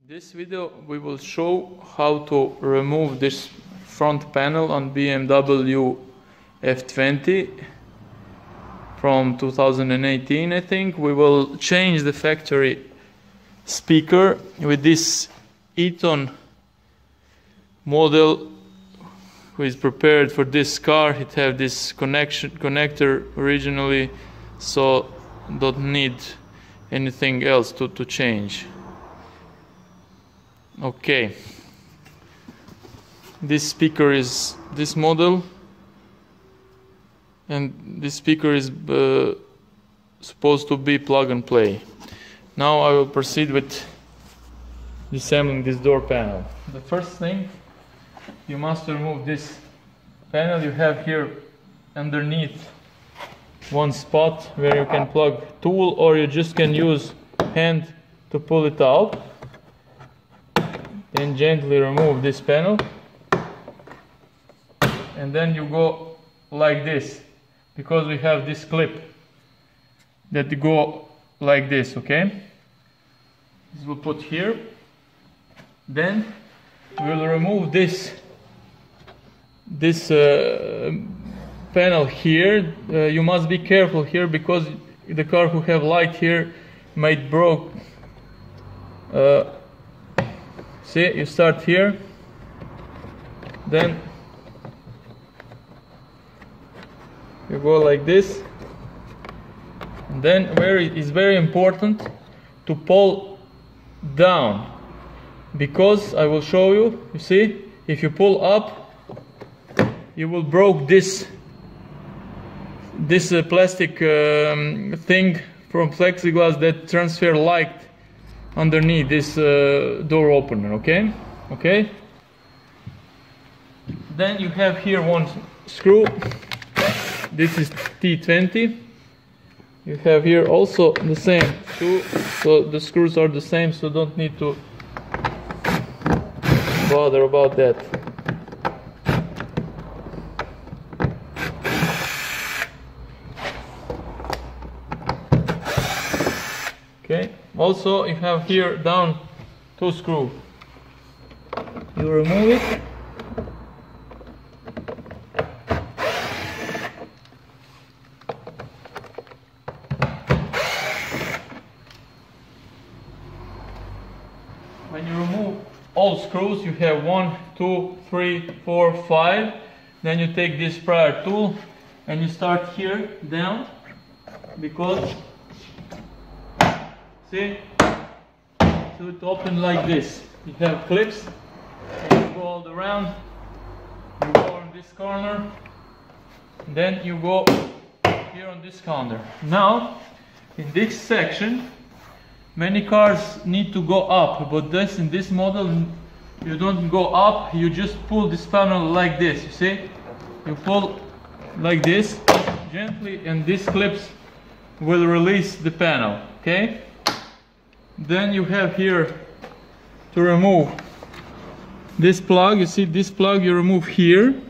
This video we will show how to remove this front panel on BMW F20 from 2018, I think. We will change the factory speaker with this Eton model who is prepared for this car. It have this connector originally, so don't need anything else to change. Okay, this speaker is this model, and this speaker is supposed to be plug and play. Now I will proceed with disassembling this door panel. The first thing, you must remove this panel. You have here underneath one spot where you can plug tool, or you just can use hand to pull it out. Then gently remove this panel, and then you go like this, because we have this clip that go like this. Okay, this we'll put here. Then we'll remove this panel here. You must be careful here, because the car who have light here might broke. See, you start here, then you go like this, and then where it is very important to pull down, because I will show you. You see, if you pull up, you will break this plastic thing from plexiglass that transfer light underneath this door opener. Okay. Then you have here one screw. This is T20. You have here also the same screw, so the screws are the same, so don't need to bother about that. Okay. Also, you have here down two screws. You remove it. When you remove all screws, you have 1, 2, 3, 4, 5. Then you take this prior tool and you start here down, because see, so it opens like this. You have clips, and you go all around. You go on this corner, and then you go here on this corner. Now, in this section, many cars need to go up, but in this model, you don't go up. You just pull this panel like this. You see, you pull like this gently, and these clips will release the panel. Okay. Then you have here to remove this plug. You see, this plug you remove here,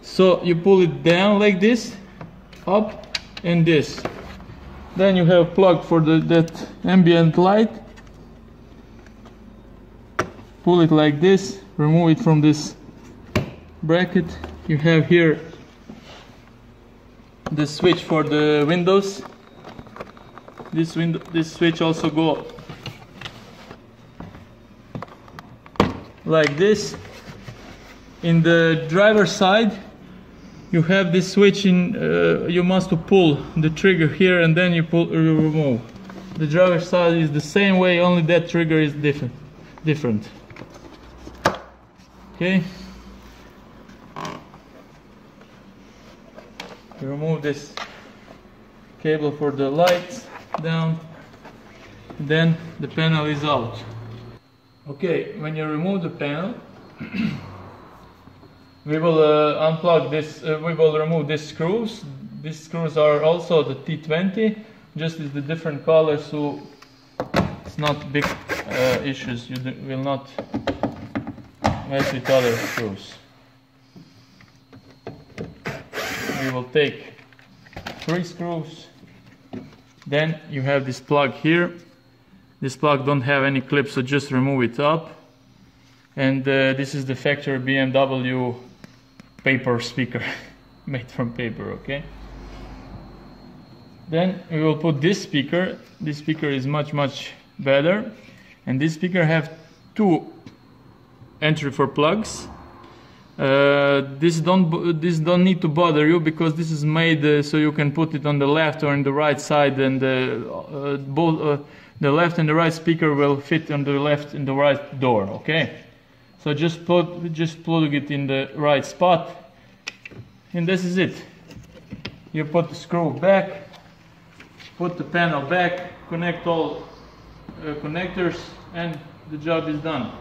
so you pull it down like this, up, and this. Then you have plug for that ambient light. Pull it like this, remove it from this bracket. You have here the switch for the windows. This switch also go like this. In the driver's side, you have this switch in. You must pull the trigger here, and then you remove. The driver's side is the same way, only that trigger is different. Okay. You remove this cable for the lights down, then the panel is out. Okay, when you remove the panel, we will unplug this. We will remove these screws. These screws are also the T20, just is the different color, so it's not big issues. You will not mess with other screws. We will take 3 screws. Then you have this plug here. This plug don't have any clip, so just remove it up. And this is the factory BMW paper speaker, made from paper, okay? Then we will put this speaker. This speaker is much better, and this speaker have two entry for plugs. This don't need to bother you, because this is made so you can put it on the left or on the right side, and both the left and the right speaker will fit on the left and the right door. Okay, so just plug it in the right spot, and this is it. You put the screw back, put the panel back, connect all connectors, and the job is done.